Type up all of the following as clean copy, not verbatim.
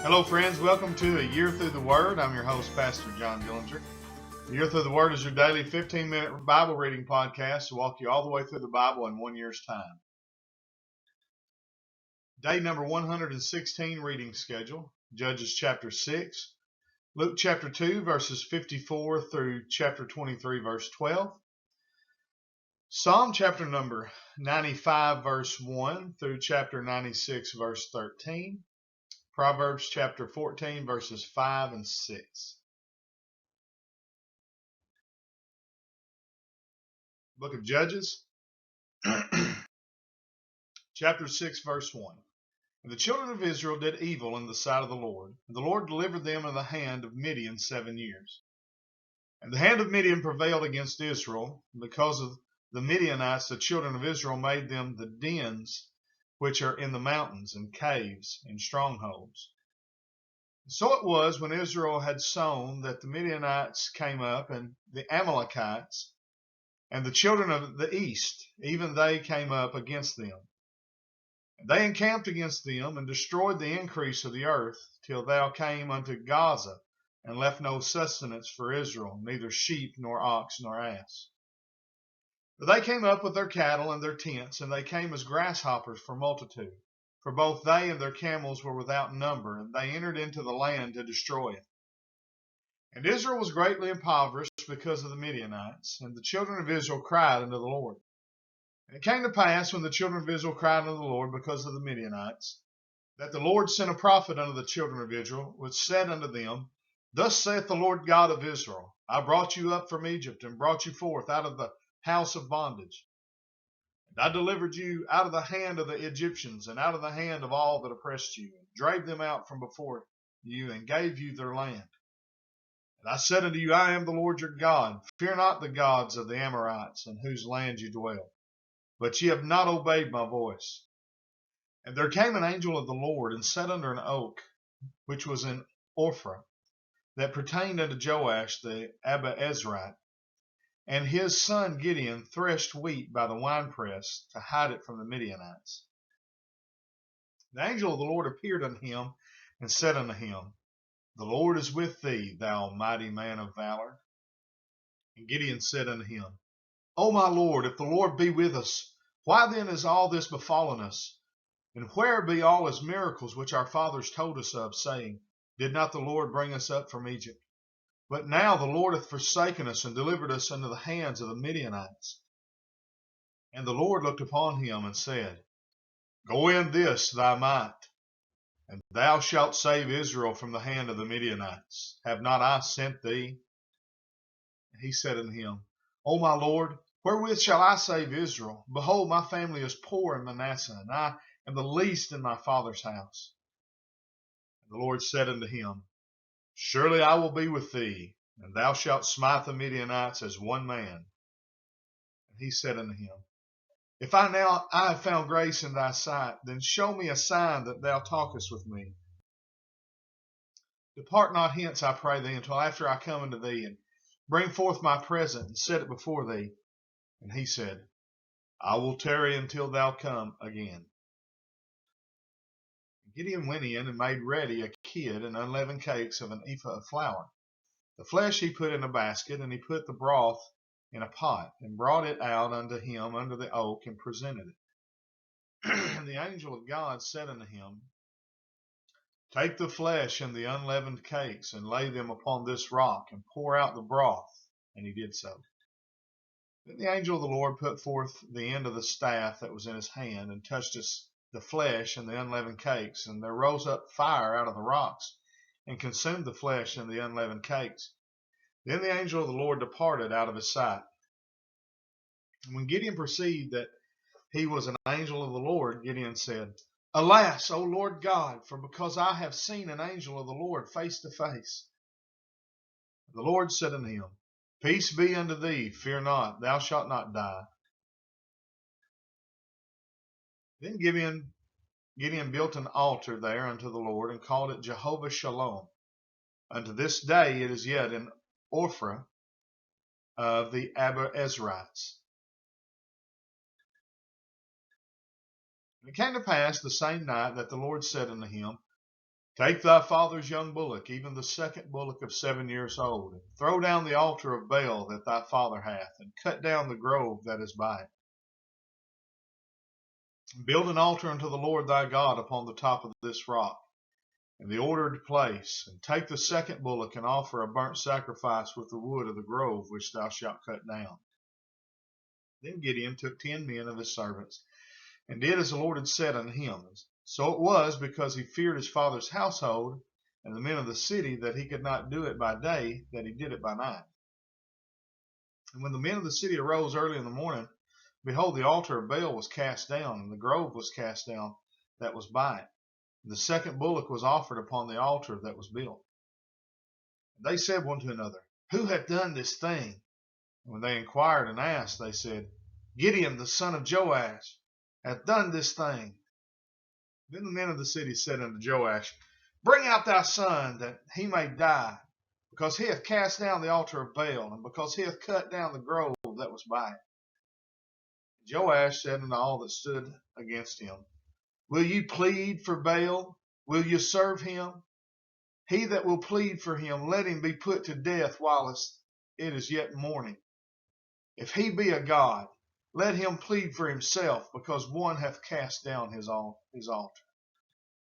Hello, friends. Welcome to A Year Through the Word. I'm your host, Pastor John Dillinger. A Year Through the Word is your daily 15-minute Bible reading podcast to walk you all the way through the Bible in 1 year's time. Day number 116 reading schedule, Judges chapter 6, Luke chapter 2, verses 54 through chapter 23, verse 12, Psalm chapter number 95, verse 1 through chapter 96, verse 13, Proverbs chapter 14, verses 5 and 6. Book of Judges, chapter 6, verse 1. And the children of Israel did evil in the sight of the Lord, and the Lord delivered them into the hand of Midian 7 years. And the hand of Midian prevailed against Israel. Because of the Midianites, the children of Israel made them the dens which are in the mountains, and caves, and strongholds. So it was when Israel had sown that the Midianites came up, and the Amalekites, and the children of the east, even they came up against them. And they encamped against them, and destroyed the increase of the earth, till thou came unto Gaza, and left no sustenance for Israel, neither sheep, nor ox, nor ass. But they came up with their cattle and their tents, and they came as grasshoppers for multitude. For both they and their camels were without number, and they entered into the land to destroy it. And Israel was greatly impoverished because of the Midianites, and the children of Israel cried unto the Lord. And it came to pass, when the children of Israel cried unto the Lord because of the Midianites, that the Lord sent a prophet unto the children of Israel, which said unto them, Thus saith the Lord God of Israel, I brought you up from Egypt, and brought you forth out of the house of bondage. And I delivered you out of the hand of the Egyptians, and out of the hand of all that oppressed you, and drave them out from before you, and gave you their land. And I said unto you, I am the Lord your God. Fear not the gods of the Amorites, in whose land you dwell. But ye have not obeyed my voice. And there came an angel of the Lord, and sat under an oak, which was in Ophrah, that pertained unto Joash the Abiezrite. And his son Gideon threshed wheat by the winepress, to hide it from the Midianites. The angel of the Lord appeared unto him, and said unto him, The Lord is with thee, thou mighty man of valor. And Gideon said unto him, O my Lord, if the Lord be with us, why then is all this befallen us? And where be all his miracles which our fathers told us of, saying, Did not the Lord bring us up from Egypt? But now the Lord hath forsaken us, and delivered us into the hands of the Midianites. And the Lord looked upon him, and said, Go in this thy might, and thou shalt save Israel from the hand of the Midianites. Have not I sent thee? And he said unto him, O my Lord, wherewith shall I save Israel? Behold, my family is poor in Manasseh, and I am the least in my father's house. And the Lord said unto him, Surely I will be with thee, and thou shalt smite the Midianites as one man. And he said unto him, If I have found grace in thy sight, then show me a sign that thou talkest with me. Depart not hence, I pray thee, until after I come unto thee, and bring forth my present, and set it before thee. And he said, I will tarry until thou come again. Gideon went in and made ready a kid and unleavened cakes of an ephah of flour. The flesh he put in a basket, and he put the broth in a pot, and brought it out unto him under the oak, and presented it. And the angel of God said unto him, Take the flesh and the unleavened cakes, and lay them upon this rock, and pour out the broth. And he did so. Then the angel of the Lord put forth the end of the staff that was in his hand, and touched the flesh and the unleavened cakes, and there rose up fire out of the rocks, and consumed the flesh and the unleavened cakes. Then the angel of the Lord departed out of his sight. And when Gideon perceived that he was an angel of the Lord, Gideon said, Alas, O Lord God, for because I have seen an angel of the Lord face to face. The Lord said unto him, Peace be unto thee, fear not, thou shalt not die. Then Gideon built an altar there unto the Lord, and called it Jehovah Shalom. Unto this day it is yet in Ophrah of the Abiezrites. And it came to pass the same night that the Lord said unto him, Take thy father's young bullock, even the second bullock of 7 years old, and throw down the altar of Baal that thy father hath, and cut down the grove that is by it. And build an altar unto the Lord thy God upon the top of this rock, in the ordered place, and take the second bullock and offer a burnt sacrifice with the wood of the grove which thou shalt cut down. Then Gideon took 10 men of his servants, and did as the Lord had said unto him. So it was, because he feared his father's household and the men of the city, that he could not do it by day, that he did it by night. And when the men of the city arose early in the morning, behold, the altar of Baal was cast down, and the grove was cast down that was by it. And the second bullock was offered upon the altar that was built. And they said one to another, Who hath done this thing? And when they inquired and asked, they said, Gideon the son of Joash hath done this thing. Then the men of the city said unto Joash, Bring out thy son, that he may die, because he hath cast down the altar of Baal, and because he hath cut down the grove that was by it. Joash said unto all that stood against him, Will you plead for Baal? Will you serve him? He that will plead for him, let him be put to death while it is yet morning. If he be a god, let him plead for himself, because one hath cast down his altar.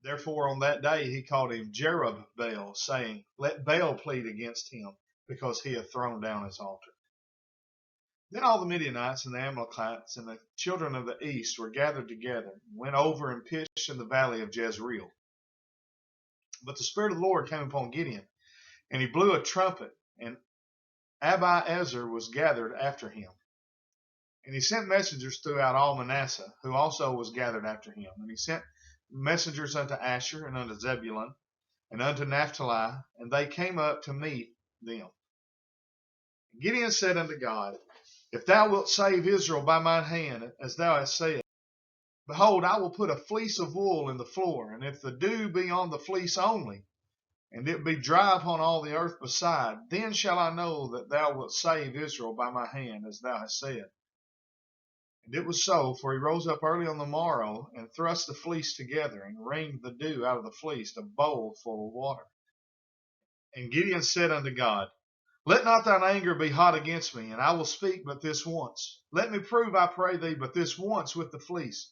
Therefore on that day he called him Jerubbaal, saying, Let Baal plead against him, because he hath thrown down his altar. Then all the Midianites and the Amalekites and the children of the east were gathered together, and went over and pitched in the valley of Jezreel. But the Spirit of the Lord came upon Gideon, and he blew a trumpet, and Abiezer was gathered after him. And he sent messengers throughout all Manasseh, who also was gathered after him. And he sent messengers unto Asher, and unto Zebulun, and unto Naphtali, and they came up to meet them. And Gideon said unto God, If thou wilt save Israel by mine hand, as thou hast said, behold, I will put a fleece of wool in the floor, and if the dew be on the fleece only, and it be dry upon all the earth beside, then shall I know that thou wilt save Israel by my hand, as thou hast said. And it was so, for he rose up early on the morrow, and thrust the fleece together, and wringed the dew out of the fleece, a bowl full of water. And Gideon said unto God, Let not thine anger be hot against me, and I will speak but this once. Let me prove, I pray thee, but this once with the fleece.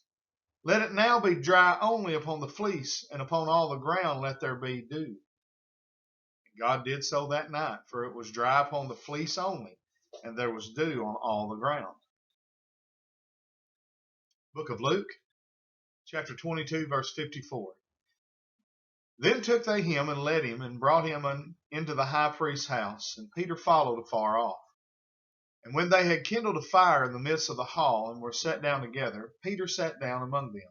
Let it now be dry only upon the fleece, and upon all the ground let there be dew. And God did so that night, for it was dry upon the fleece only, and there was dew on all the ground. Book of Luke, chapter 22, verse 54. Then took they him and led him and brought him into the high priest's house, and Peter followed afar off. And when they had kindled a fire in the midst of the hall and were set down together, Peter sat down among them.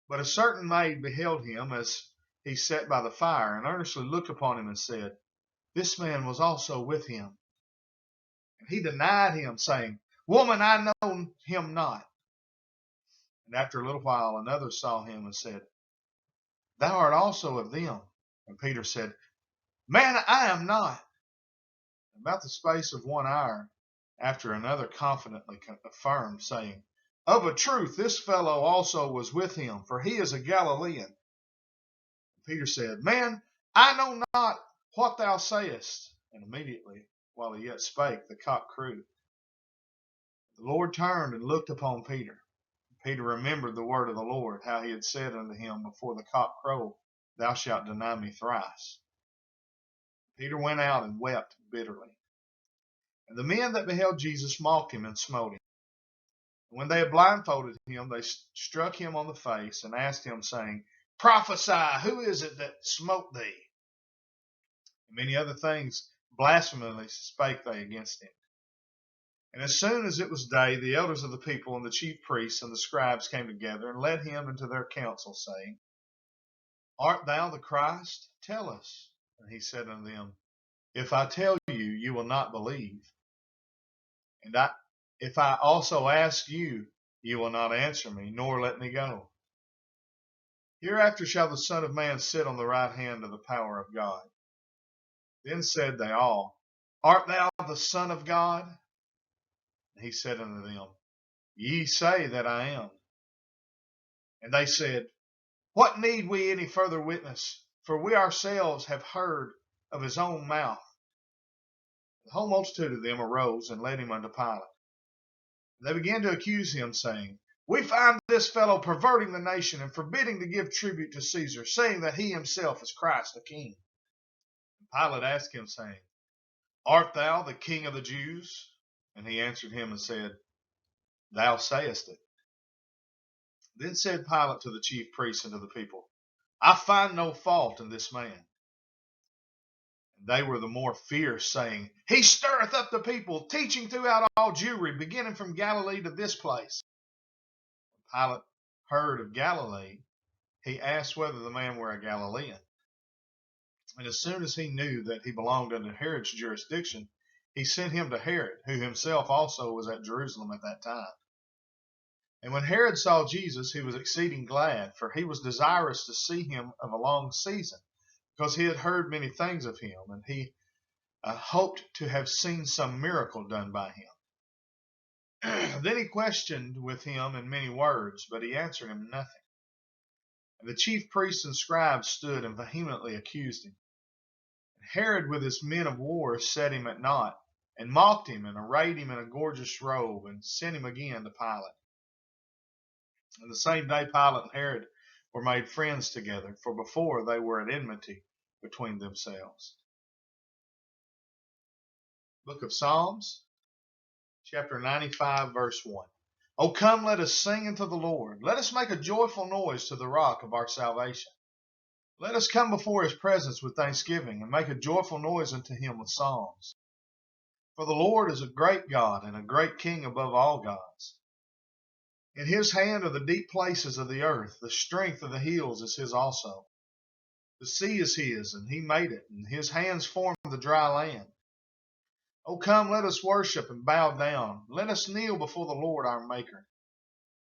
But a certain maid beheld him as he sat by the fire, and earnestly looked upon him and said, This man was also with him. And he denied him, saying, Woman, I know him not. And after a little while another saw him and said, Thou art also of them. And Peter said, Man, I am not. About the space of 1 hour after, another confidently affirmed, saying, Of a truth this fellow also was with him, for he is a Galilean. Peter said, Man, I know not what thou sayest. And immediately, while he yet spake, the cock crew. The Lord turned and looked upon Peter. Peter remembered the word of the Lord, how he had said unto him, Before the cock crow, thou shalt deny me thrice. Peter went out and wept bitterly. And the men that beheld Jesus mocked him and smote him. And when they had blindfolded him, they struck him on the face and asked him, saying, Prophesy, who is it that smote thee? And many other things blasphemously spake they against him. And as soon as it was day, the elders of the people and the chief priests and the scribes came together and led him into their council, saying, Art thou the Christ? Tell us. And he said unto them, If I tell you, you will not believe. And if I also ask you, you will not answer me, nor let me go. Hereafter shall the Son of Man sit on the right hand of the power of God. Then said they all, Art thou the Son of God? And he said unto them, Ye say that I am. And they said, What need we any further witness? For we ourselves have heard of his own mouth. The whole multitude of them arose and led him unto Pilate. They began to accuse him, saying, We find this fellow perverting the nation and forbidding to give tribute to Caesar, saying that he himself is Christ the King. And Pilate asked him, saying, Art thou the King of the Jews? And he answered him and said, Thou sayest it. Then said Pilate to the chief priests and to the people, I find no fault in this man. And they were the more fierce, saying, He stirreth up the people, teaching throughout all Jewry, beginning from Galilee to this place. When Pilate heard of Galilee, he asked whether the man were a Galilean. And as soon as he knew that he belonged unto Herod's jurisdiction, he sent him to Herod, who himself also was at Jerusalem at that time. And when Herod saw Jesus, he was exceeding glad, for he was desirous to see him of a long season, because he had heard many things of him, and he hoped to have seen some miracle done by him. Then he questioned with him in many words, but he answered him nothing. And the chief priests and scribes stood and vehemently accused him. And Herod with his men of war set him at naught, and mocked him, and arrayed him in a gorgeous robe, and sent him again to Pilate. And the same day Pilate and Herod were made friends together, for before they were at enmity between themselves. Book of Psalms, chapter 95, verse 1. O come, let us sing unto the Lord. Let us make a joyful noise to the rock of our salvation. Let us come before his presence with thanksgiving, and make a joyful noise unto him with psalms. For the Lord is a great God, and a great King above all gods. In his hand are the deep places of the earth. The strength of the hills is his also. The sea is his, and he made it, and his hands formed the dry land. O come, let us worship and bow down. Let us kneel before the Lord our Maker.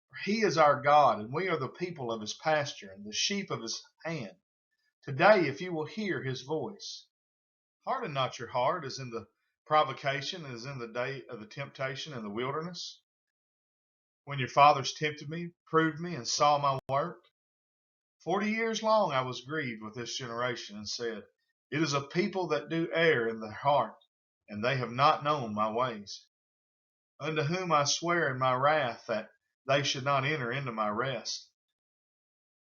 For he is our God, and we are the people of his pasture, and the sheep of his hand. Today, if you will hear his voice, harden not your heart as in the provocation, as in the day of the temptation in the wilderness, when your fathers tempted me, proved me, and saw my work. 40 years long I was grieved with this generation, and said, It is a people that do err in their heart, and they have not known my ways. Unto whom I swear in my wrath that they should not enter into my rest.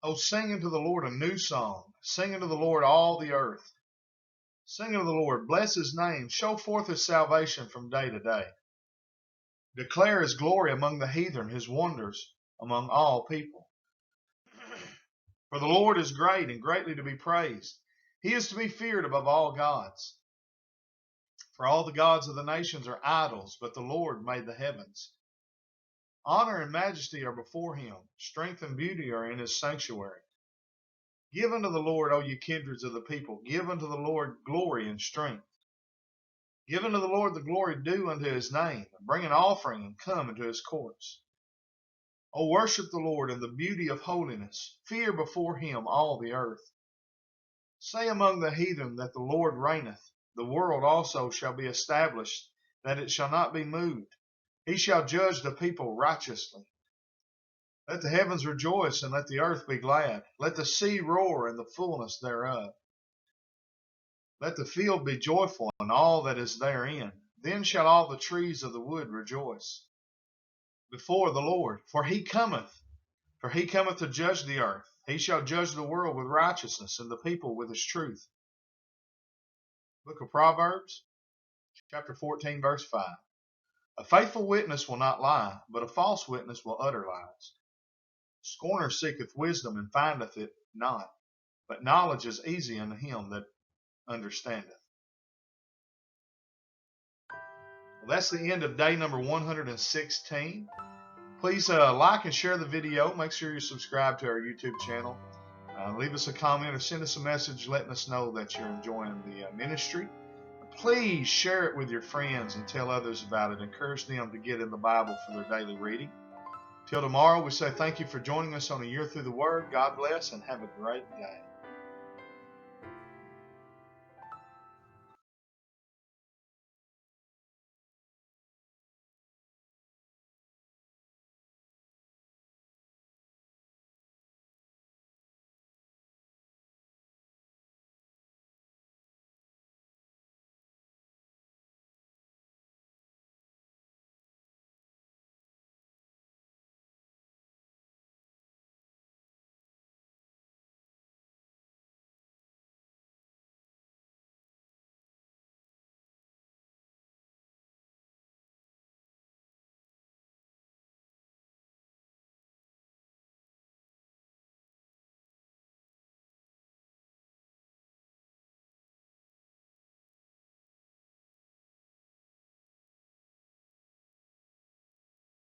O sing unto the Lord a new song. Sing unto the Lord all the earth. Sing unto the Lord, bless his name. Show forth his salvation from day to day. Declare his glory among the heathen, his wonders among all people. For the Lord is great and greatly to be praised. He is to be feared above all gods. For all the gods of the nations are idols, but the Lord made the heavens. Honor and majesty are before him. Strength and beauty are in his sanctuary. Give unto the Lord, O ye kindreds of the people. Give unto the Lord glory and strength. Give unto the Lord the glory due unto his name. Bring an offering and come into his courts. O worship the Lord in the beauty of holiness. Fear before him all the earth. Say among the heathen that the Lord reigneth. The world also shall be established, that it shall not be moved. He shall judge the people righteously. Let the heavens rejoice, and let the earth be glad. Let the sea roar, and the fullness thereof. Let the field be joyful, and all that is therein. Then shall all the trees of the wood rejoice before the Lord. For he cometh to judge the earth. He shall judge the world with righteousness, and the people with his truth. Book of Proverbs, chapter 14, verse 5. A faithful witness will not lie, but a false witness will utter lies. Scorner seeketh wisdom and findeth it not, but knowledge is easy unto him that understandeth. Well, that's the end of day number 116. Please like and share the video. Make sure you subscribe to our YouTube channel. Leave us a comment or send us a message letting us know that you're enjoying the ministry. Please share it with your friends and tell others about it. Encourage them to get in the Bible for their daily reading. Till tomorrow, we say thank you for joining us on A Year Through the Word. God bless and have a great day.